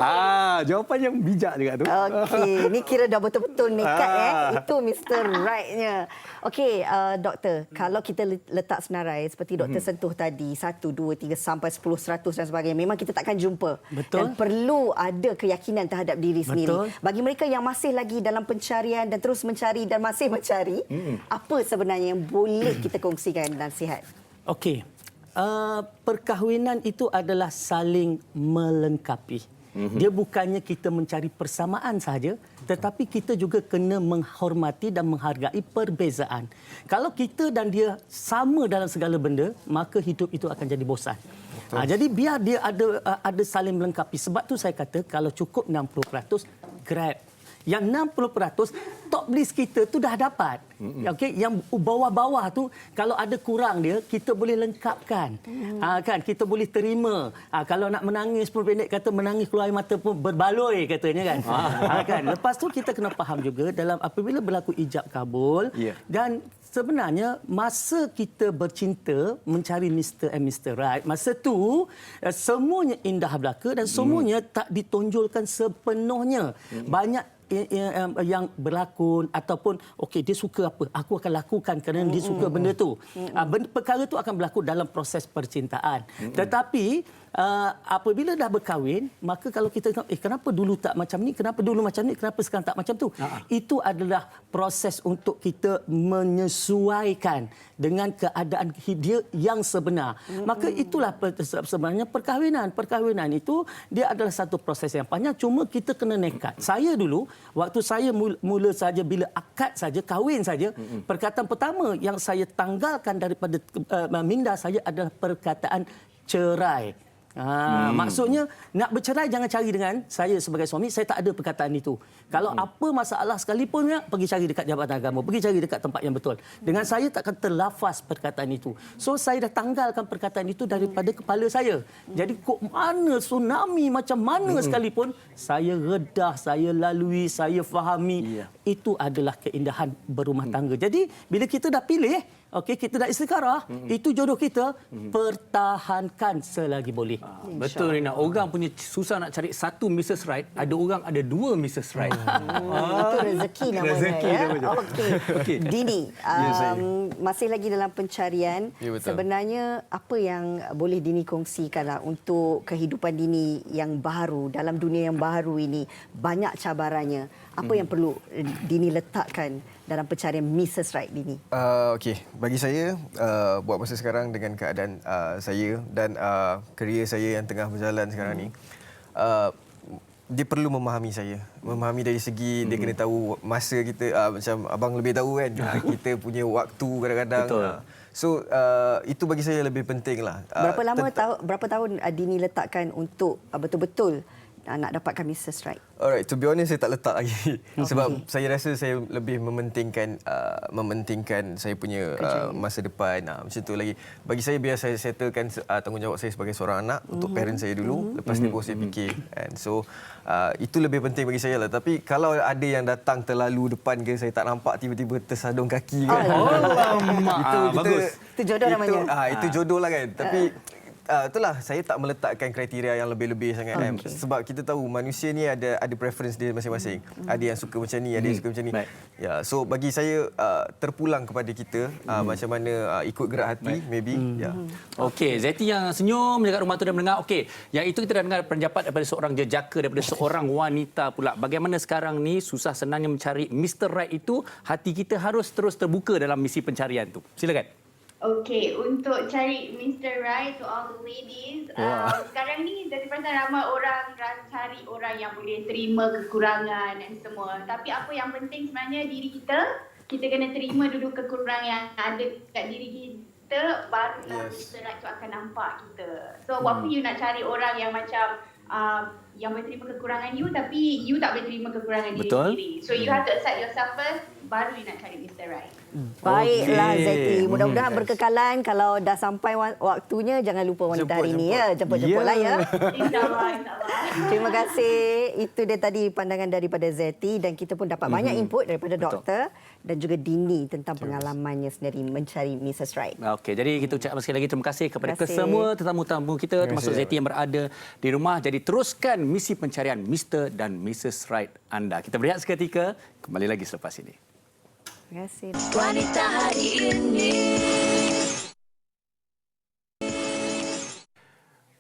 jawapan yang bijak juga tu. Okey, ni kira dah betul-betul nekat Itu Mr. Right-nya. Okey, doktor, kalau kita letak senarai seperti doktor sentuh tadi, 1, 2, 3 sampai 10, 100 dan sebagainya, memang kita takkan jumpa. Betul. Dan perlu ada keyakinan terhadap diri sendiri. Bagi mereka yang masih lagi dalam pencarian dan terus mencari dan masih mencari, apa sebenarnya yang boleh kita kongsikan nasihat? Okey. Perkahwinan itu adalah saling melengkapi. Dia bukannya kita mencari persamaan sahaja, tetapi kita juga kena menghormati dan menghargai perbezaan. Kalau kita dan dia sama dalam segala benda, maka hidup itu akan jadi bosan. Jadi biar dia ada saling melengkapi. Sebab tu saya kata kalau cukup 60%, grab. Yang 60% top list kita tu dah dapat. Okey, yang bawah-bawah tu kalau ada kurang dia kita boleh lengkapkan. Kan kita boleh terima. Kalau nak menangis pun pendek kata menangis keluar air mata pun berbaloi katanya kan. Kan. Lepas tu kita kena faham juga dalam apabila berlaku ijab kabul dan sebenarnya masa kita bercinta mencari Mr. and Mr. Right, masa tu semuanya indah belaka dan semuanya tak ditonjolkan sepenuhnya. Banyak yang berlakon ataupun okey dia suka apa aku akan lakukan kerana dia suka benda tu. Perkara tu akan berlaku dalam proses percintaan. Tetapi apabila dah berkahwin, maka kalau kita tengok kenapa dulu tak macam ni, kenapa dulu macam ni, kenapa sekarang tak macam tu. Itu adalah proses untuk kita menyesuaikan dengan keadaan dia yang sebenar. Maka itulah sebenarnya perkahwinan. Perkahwinan itu dia adalah satu proses yang panjang, cuma kita kena nekat. Saya dulu waktu saya mula saja bila akad saja, kahwin saja, perkataan pertama yang saya tanggalkan daripada minda saya adalah perkataan cerai. Maksudnya nak bercerai jangan cari dengan saya sebagai suami, saya tak ada perkataan itu. Kalau apa masalah sekalipun pergi cari dekat Jabatan Agama, pergi cari dekat tempat yang betul. Dengan saya takkan terlafaz perkataan itu. So saya dah tanggalkan perkataan itu daripada kepala saya. Jadi kok mana tsunami macam mana sekalipun saya redah, saya lalui, saya fahami. Itu adalah keindahan berumah tangga. Jadi bila kita dah pilih, okey, kita dah istikharah, itu jodoh kita, pertahankan selagi boleh. Betul Rina, orang punya susah nak cari satu Mrs. Right, ada orang ada dua Mrs. Right. Itu rezeki namanya. Rezeki namanya. Okey. Dini, masih lagi dalam pencarian. Sebenarnya apa yang boleh Dini kongsikanlah untuk kehidupan Dini yang baru dalam dunia yang baru ini, banyak cabarannya. Apa yang perlu Dini letakkan dalam pencarian Mrs. Right Dini? Okey, bagi saya buat masa sekarang dengan keadaan saya dan kerjaya saya yang tengah berjalan sekarang ni, dia perlu memahami saya. Memahami dari segi dia kena tahu masa kita, macam abang lebih tahu kan, kita punya waktu kadang-kadang. So itu bagi saya lebih penting lah. Berapa tahun Dini letakkan untuk betul-betul nak dapatkan Mrs. Right? Alright, to be honest saya tak letak lagi. Sebab saya rasa saya lebih mementingkan saya punya masa depan. Macam tu lagi. Bagi saya biar saya settlekan tanggungjawab saya sebagai seorang anak untuk parent saya dulu. Lepas ni baru saya fikir. And so itu lebih penting bagi saya lah. Tapi kalau ada yang datang terlalu depan ke, saya tak nampak tiba-tiba tersadung kaki kan. Bagus. Itu jodoh namanya. Itu jodoh lah kan. Tapi itulah saya tak meletakkan kriteria yang lebih-lebih sangat kan. Sebab kita tahu manusia ni ada preference dia masing-masing. Ada yang suka macam ni, ada yang suka macam ni. Ya, so bagi saya terpulang kepada kita macam mana ikut gerak hati maybe. Okey, Zeti yang senyum dekat rumah tu dan mendengar. Okey, yang itu kita dah dengar pendapat daripada seorang jejaka, daripada seorang wanita pula. Bagaimana sekarang ni susah senangnya mencari Mr. Right itu, hati kita harus terus terbuka dalam misi pencarian tu. Silakan. Okay, untuk cari Mr. Right to all the ladies, sekarang ni jadi pasal ramai orang cari orang yang boleh terima kekurangan dan semua. Tapi apa yang penting sebenarnya diri kita kena terima dulu kekurangan yang ada kat diri kita, barulah Mr. Right tu akan nampak kita. So apa you nak cari orang yang macam yang boleh terima kekurangan you tapi you tak boleh terima kekurangan diri sendiri. So you have to accept yourself first, baru you nak cari Mr. Right. Baiklah Zeti, mudah-mudahan berkekalan. Kalau dah sampai waktunya, jangan lupa wanita hari ini ya. Jemput-jemputlah ya. InsyaAllah. Terima kasih. Itu dia tadi pandangan daripada Zeti dan kita pun dapat banyak input daripada doktor dan juga Dini tentang pengalamannya sendiri mencari Mrs. Right. Okey, jadi kita ucapkan sekali lagi terima kasih kepada kesemua tetamu-tetamu kita termasuk Zeti yang berada di rumah. Jadi teruskan misi pencarian Mr. dan Mrs. Right anda. Kita berehat seketika, kembali lagi selepas ini. Terima kasih. Wanita hari ini.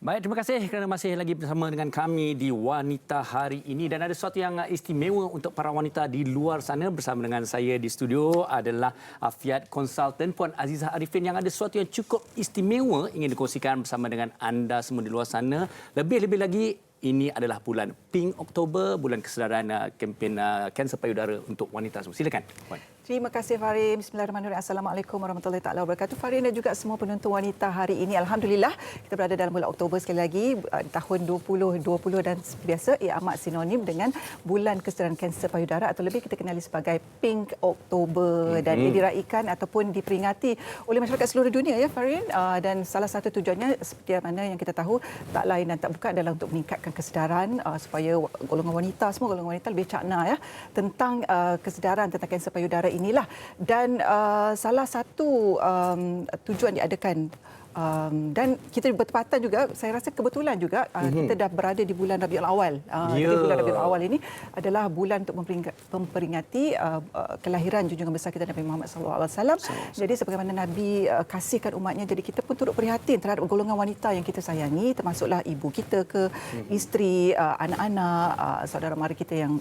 Baik, terima kasih kerana masih lagi bersama dengan kami di Wanita Hari Ini. Dan ada sesuatu yang istimewa untuk para wanita di luar sana. Bersama dengan saya di studio adalah Afiat Consultant Puan Azizah Arifin yang ada sesuatu yang cukup istimewa ingin dikongsikan bersama dengan anda semua di luar sana. Lebih-lebih lagi, ini adalah bulan Pink Oktober, bulan kesedaran kempen kanser payudara untuk wanita semua. Silakan, Puan. Terima kasih Farin. Bismillahirrahmanirrahim. Assalamualaikum warahmatullahi taala wabarakatuh. Farin dan juga semua penonton wanita hari ini. Alhamdulillah kita berada dalam bulan Oktober sekali lagi, tahun 2020, dan biasa ia amat sinonim dengan bulan kesedaran kanser payudara atau lebih kita kenali sebagai Pink Oktober, dan ia diraikan ataupun diperingati oleh masyarakat seluruh dunia ya Farin, dan salah satu tujuannya seperti mana yang kita tahu tak lain dan tak bukan adalah untuk meningkatkan kesedaran supaya golongan wanita, semua golongan wanita lebih cakna ya tentang kesedaran tentang kanser payudara inilah. Dan salah satu tujuan diadakan dan kita bertepatan juga, saya rasa kebetulan juga kita dah berada di bulan Rabiul Awal. Jadi bulan Rabiul Awal ini adalah bulan untuk memperingati kelahiran junjungan besar kita Nabi Muhammad SAW. Jadi sebagaimana Nabi kasihkan umatnya, jadi kita pun turut prihatin terhadap golongan wanita yang kita sayangi, termasuklah ibu kita ke isteri, anak-anak, saudara mara kita yang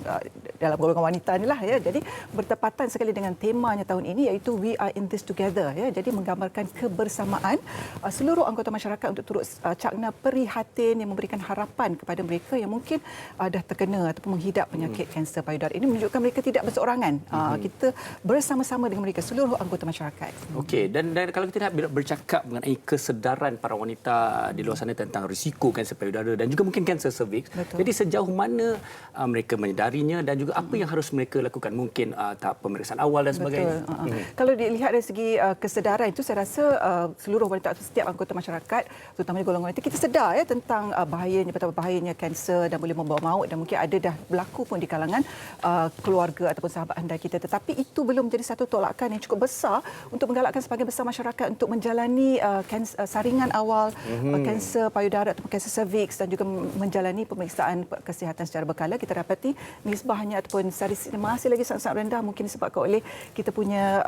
dalam golongan wanita inilah ya. Jadi bertepatan sekali dengan temanya tahun ini, iaitu We Are in This Together ya. Jadi menggambarkan kebersamaan seluruh anggota masyarakat untuk turut cakna prihatin, yang memberikan harapan kepada mereka yang mungkin dah terkena ataupun menghidap penyakit kanser payudara. Ini menunjukkan mereka tidak berseorangan. Kita bersama-sama dengan mereka, seluruh anggota masyarakat. Okey, dan kalau kita nak bercakap mengenai kesedaran para wanita di luar sana tentang risiko kanser payudara dan juga mungkin kanser cervix. Betul. Jadi sejauh mana mereka menyedarinya dan juga apa yang harus mereka lakukan, mungkin tahap pemeriksaan awal dan sebagainya. Betul. Kalau dilihat dari segi kesedaran itu, saya rasa seluruh wanita, setiap anggota masyarakat, terutamanya golongan wanita, kita sedar ya tentang bahayanya, betapa bahayanya kanser dan boleh membawa maut, dan mungkin ada dah berlaku pun di kalangan keluarga ataupun sahabat anda kita. Tetapi itu belum menjadi satu tolakan yang cukup besar untuk menggalakkan sebahagian besar masyarakat untuk menjalani saringan awal kanser payudara ataupun kanser cervix, dan juga menjalani pemeriksaan kesihatan secara berkala. Kita dapati nisbahnya ataupun statistik masih lagi sangat rendah, mungkin disebabkan oleh kita punya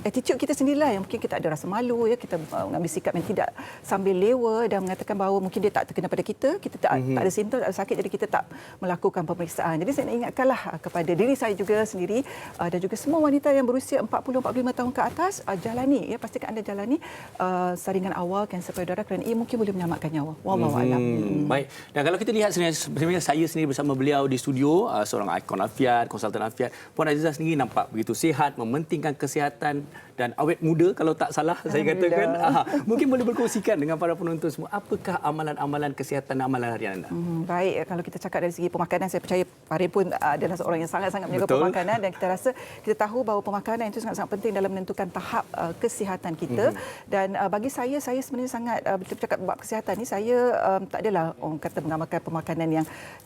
attitude kita sendirilah, yang mungkin kita ada rasa malu ya, kita mengambil sikap yang tidak sambil lewa dan mengatakan bahawa mungkin dia tak terkena pada kita tak ada simptom, tak ada sakit, jadi kita tak melakukan pemeriksaan. Jadi saya nak ingatkanlah kepada diri saya juga sendiri dan juga semua wanita yang berusia 40-45 tahun ke atas, jalani ya, pastikan anda jalani saringan awal kanser payudara kerana ia mungkin boleh menyelamatkan nyawa. Wallahu a'lam. Baik. Dan kalau kita lihat sebenarnya saya sendiri bersama beliau di studio, seorang ikon afiat, konsultan afiat, Puan Azizah sendiri nampak begitu sihat, mementingkan kesihatan dan awet muda kalau tak salah saya katakan. Mungkin boleh berkongsikan dengan para penonton semua, apakah amalan-amalan kesihatan, amalan harian anda? Baik, kalau kita cakap dari segi pemakanan, saya percaya Farin pun adalah seorang yang sangat-sangat menjaga pemakanan, dan kita rasa kita tahu bahawa pemakanan itu sangat-sangat penting dalam menentukan tahap kesihatan kita. Dan bagi saya sebenarnya sangat bercakap bab kesihatan ni, saya tak adalah orang kata mengamalkan pemakanan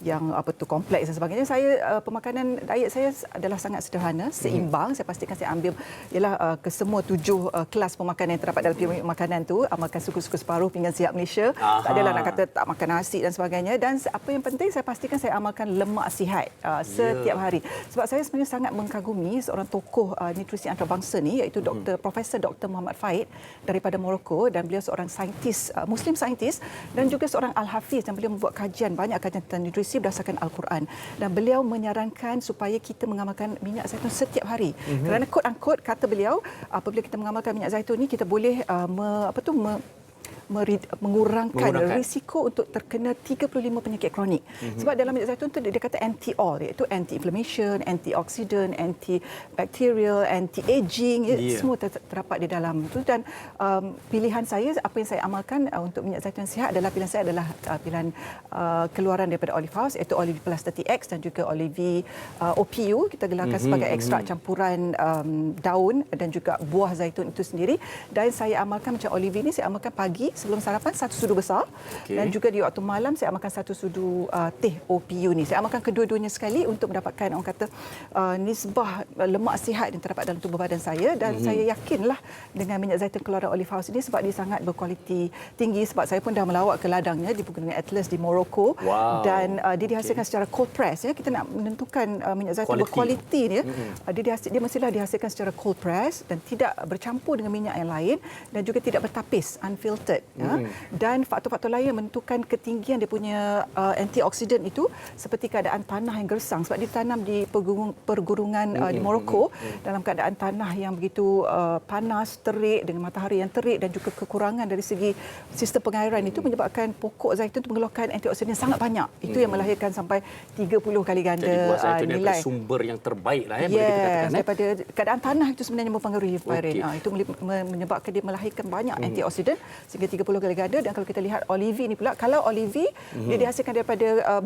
yang kompleks dan sebagainya. Saya pemakanan diet saya adalah sangat sederhana, seimbang. Saya pastikan saya ambil ialah semua 7 kelas pemakanan yang terdapat dalam piramid makanan tu. Makan suku-suku separuh pinggan siap Malaysia. Tak adalah nak kata tak makan nasi dan sebagainya. Dan apa yang penting, saya pastikan saya amalkan lemak sihat setiap hari. Sebab saya sebenarnya sangat mengagumi seorang tokoh nutrisi antarabangsa ni, iaitu Profesor Dr. Muhammad Faiz daripada Morocco, dan beliau seorang saintis, Muslim saintis, dan juga seorang Al-Hafiz, dan beliau membuat banyak kajian tentang nutrisi berdasarkan Al-Quran. Dan beliau menyarankan supaya kita mengamalkan minyak zaitun setiap hari. Kerana quote-unquote kata beliau, apabila kita mengamalkan minyak zaitun ni, kita boleh mengurangkan risiko untuk terkena 35 penyakit kronik. Sebab dalam minyak zaitun tu dia kata anti-all, iaitu anti-inflammation, antioksidan, antibacterial, anti-aging, semua terdapat di dalam itu. Dan pilihan saya, apa yang saya amalkan untuk minyak zaitun sihat adalah, pilihan saya adalah pilihan keluaran daripada Olive House, iaitu Olive Plus 30X dan juga Olive OPU. Kita gelarkan sebagai ekstrak campuran daun dan juga buah zaitun itu sendiri. Dan saya amalkan macam Olive ini, saya amalkan pagi sebelum sarapan 1 sudu besar, dan juga di waktu malam saya amalkan 1 sudu teh OPU ni. Saya amalkan kedua-duanya sekali untuk mendapatkan orang kata nisbah lemak sihat yang terdapat dalam tubuh badan saya. Dan saya yakinlah dengan minyak zaitun keluaran Olive House ini, sebab dia sangat berkualiti tinggi. Sebab saya pun dah melawat ke ladangnya di Pegunungan Atlas di Morocco. Dan dia dihasilkan secara cold press ya. Kita nak menentukan minyak zaitun berkualiti dia, dia mestilah dihasilkan secara cold press dan tidak bercampur dengan minyak yang lain, dan juga tidak bertapis, unfiltered. Dan faktor-faktor lain yang menentukan ketinggian dia punya antioksidan itu seperti keadaan tanah yang gersang sebab ditanam di pergurungan di Morocco dalam keadaan tanah yang begitu panas, terik dengan matahari yang terik dan juga kekurangan dari segi sistem pengairan itu menyebabkan pokok zaitun itu mengeluarkan antioksidan sangat banyak. Itu yang melahirkan sampai 30 kali ganda Jadi buah zaitun nilai. adalah sumber yang terbaik lah boleh kita katakan. Daripada keadaan tanah itu sebenarnya mempengaruhi Farin. Itu menyebabkan dia melahirkan banyak antioksidan sehingga 30 kali ganda. Dan kalau kita lihat olivi ni pula, kalau olivi dia dihasilkan daripada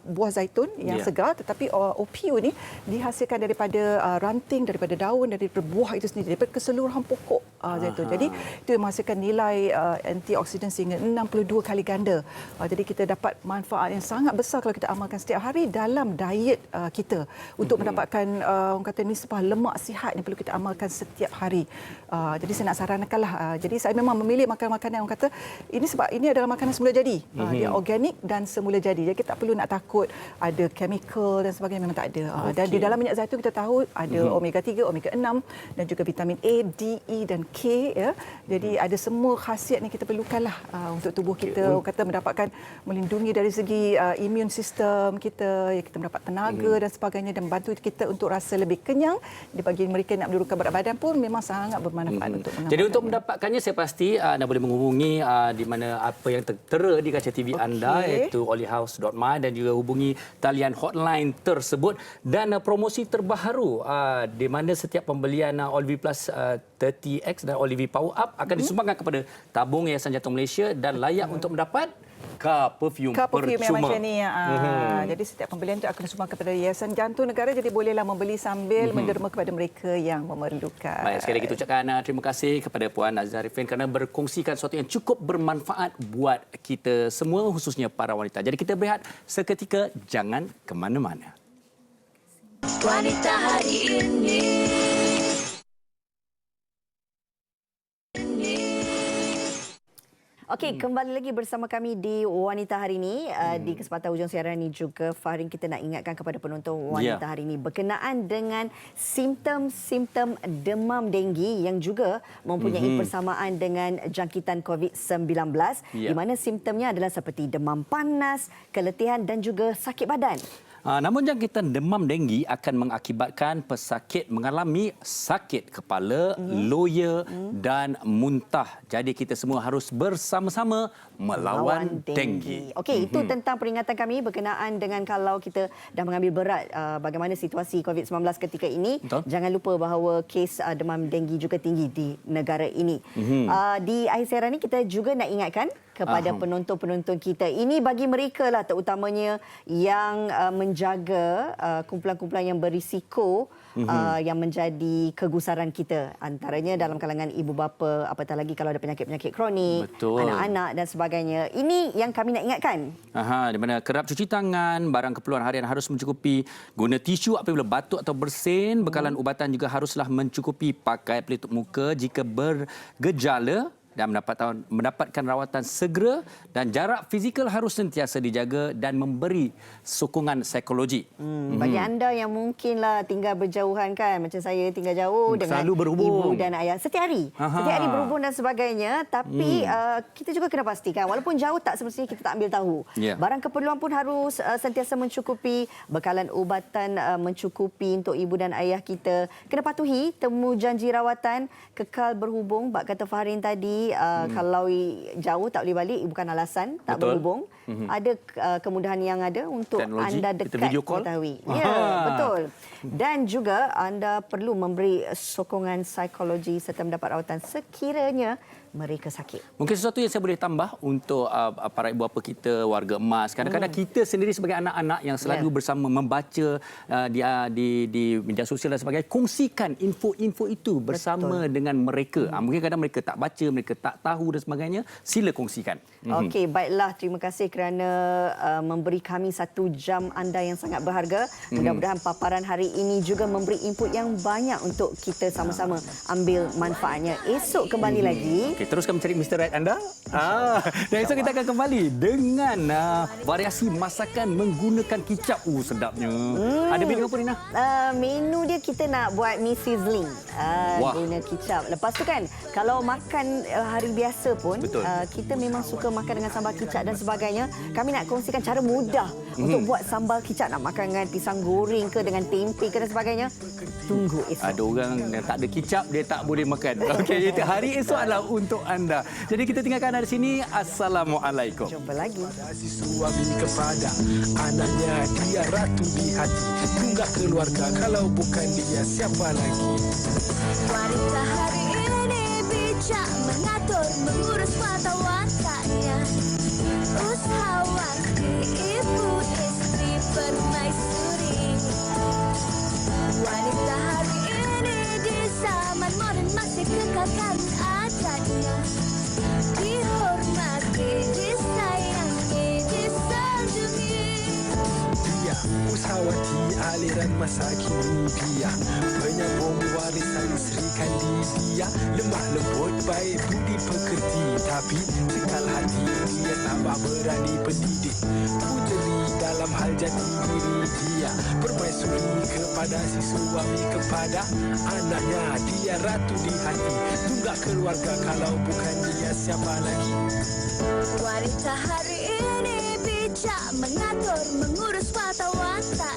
buah zaitun yang segar, tetapi OPU ni dihasilkan daripada ranting, daripada daun, daripada buah itu sendiri, daripada keseluruhan pokok zaitun. Jadi itu yang menghasilkan nilai antioksidan sehingga 62 kali ganda. Jadi kita dapat manfaat yang sangat besar kalau kita amalkan setiap hari dalam diet kita untuk mendapatkan orang kata nisbah lemak sihat yang perlu kita amalkan setiap hari. Jadi saya nak sarankanlah. Jadi saya memang memilih makan makanan yang kata ini sebab ini adalah makanan semula jadi. Dia organik dan semula jadi. Jadi kita tak perlu nak takut ada chemical dan sebagainya, memang tak ada. Dan di dalam minyak zaitun kita tahu ada omega 3, omega 6 dan juga vitamin A, D, E dan K ya. Jadi ada semua khasiat yang kita perlukanlah untuk tubuh kita kata mendapatkan melindungi dari segi immune system kita, ya, kita mendapat tenaga dan sebagainya dan membantu kita untuk rasa lebih kenyang. Bagi mereka yang nak menurunkan berat badan pun memang sangat bermanfaat untuk mengamalkan. Jadi untuk mendapatkannya saya pasti anda boleh menghubungi di mana apa yang tertera di kaca TV anda iaitu olihouse.my dan juga hubungi talian hotline tersebut dan promosi terbaru di mana setiap pembelian Olivi Plus 30X dan Olivi Power Up akan disumbangkan kepada tabung Yayasan Jantung Malaysia dan layak untuk mendapat car perfume yang percuma. macam ni. Jadi setiap pembelian itu akan disumbang kepada Yayasan Jantung Negara. Jadi bolehlah membeli sambil menderma kepada mereka yang memerlukan. Baik, sekali lagi ucapkan terima kasih kepada Puan Zarifin kerana berkongsikan sesuatu yang cukup bermanfaat buat kita semua, khususnya para wanita. Jadi kita berehat seketika, jangan ke mana-mana. Wanita hari ini. Okey, kembali lagi bersama kami di Wanita Hari ini. Di kesempatan hujung siaran ini juga, Farin, kita nak ingatkan kepada penonton Wanita Hari ini berkenaan dengan simptom-simptom demam denggi yang juga mempunyai persamaan dengan jangkitan COVID-19 di mana simptomnya adalah seperti demam panas, keletihan dan juga sakit badan. Namun jangkitan demam denggi akan mengakibatkan pesakit mengalami sakit kepala, loya dan muntah. Jadi kita semua harus bersama-sama melawan denggi. Okey, itu tentang peringatan kami berkenaan dengan kalau kita dah mengambil berat bagaimana situasi COVID-19 ketika ini. Betul. Jangan lupa bahawa kes demam denggi juga tinggi di negara ini. Di akhir siaran ini kita juga nak ingatkan kepada penonton-penonton kita. Ini bagi mereka lah terutamanya yang menjaga kumpulan-kumpulan yang berisiko yang menjadi kegusaran kita. Antaranya dalam kalangan ibu bapa, apatah lagi kalau ada penyakit-penyakit kronik, anak-anak dan sebagainya. Ini yang kami nak ingatkan. Di mana kerap cuci tangan, barang keperluan harian harus mencukupi, guna tisu apabila batuk atau bersin, bekalan ubatan juga haruslah mencukupi, pakai pelitup muka jika bergejala dan mendapatkan rawatan segera dan jarak fizikal harus sentiasa dijaga dan memberi sokongan psikologi. Bagi anda yang mungkinlah tinggal berjauhan kan, macam saya tinggal jauh dengan ibu dan ayah setiap hari berhubung dan sebagainya, tapi kita juga kena pastikan walaupun jauh tak semestinya kita tak ambil tahu. Barang keperluan pun harus sentiasa mencukupi, bekalan ubatan mencukupi untuk ibu dan ayah kita. Kena patuhi temu janji rawatan, kekal berhubung. Bak kata Farin tadi, kalau jauh tak boleh balik bukan alasan tak berhubung. Ada kemudahan yang ada untuk teknologi, anda dekat mengetahui. Ya, betul. Dan juga anda perlu memberi sokongan psikologi serta mendapat rawatan sekiranya mereka sakit. Mungkin sesuatu yang saya boleh tambah untuk para ibu bapa kita, warga emas. Kadang-kadang kita sendiri sebagai anak-anak yang selalu bersama membaca di media sosial dan sebagainya, kongsikan info-info itu bersama dengan mereka. Mungkin kadang mereka tak baca, mereka tak tahu dan sebagainya. Sila kongsikan. Okey, baiklah. Terima kasih kerana memberi kami 1 jam anda yang sangat berharga. Mudah-mudahan paparan hari ini juga memberi input yang banyak untuk kita sama-sama ambil manfaatnya. Esok kembali lagi teruskan mencari Mr. Right anda. Dan esok kita akan kembali dengan variasi masakan menggunakan kicap. Sedapnya. Ada menu apa, Rina? Menu dia kita nak buat mi sizzling guna kicap. Lepas tu kan, kalau makan hari biasa pun, kita memang suka makan dengan sambal kicap dan sebagainya. Kami nak kongsikan cara mudah untuk buat sambal kicap. Nak makan dengan pisang goreng ke, dengan tempe ke dan sebagainya. Tunggu esok. Ada orang yang tak ada kicap, dia tak boleh makan. Okey, itu hari esok adalah untuk anda. Jadi kita tinggalkan dari sini. Assalamualaikum. Jumpa lagi. Si suami kepada anaknya, dia ratu di hati. Tunggak keluarga, kalau bukan dia siapa lagi? Wanita hari ini bijak mengatur, mengurus mata wataknya. Usahawati, ibu istri permaisuri. Wanita hari ini di zaman modern masih kekalkan adatnya. Dihormati, disayangi, disanjungi. Dia usahawati aliran masa kini, dia penyambung warisan Sri Kandidia. Lemah lembut, baik budi pekerti, tapi cekal hati dia tambah berani pendidik. Puteri dalam hal jati diri dia, permaisuri kepada si suami, kepada anaknya. Dia ratu di hati, tunggak keluarga, kalau bukan dia siapa lagi? Wanita hari ini bijak mengatur, mengurus mata watak.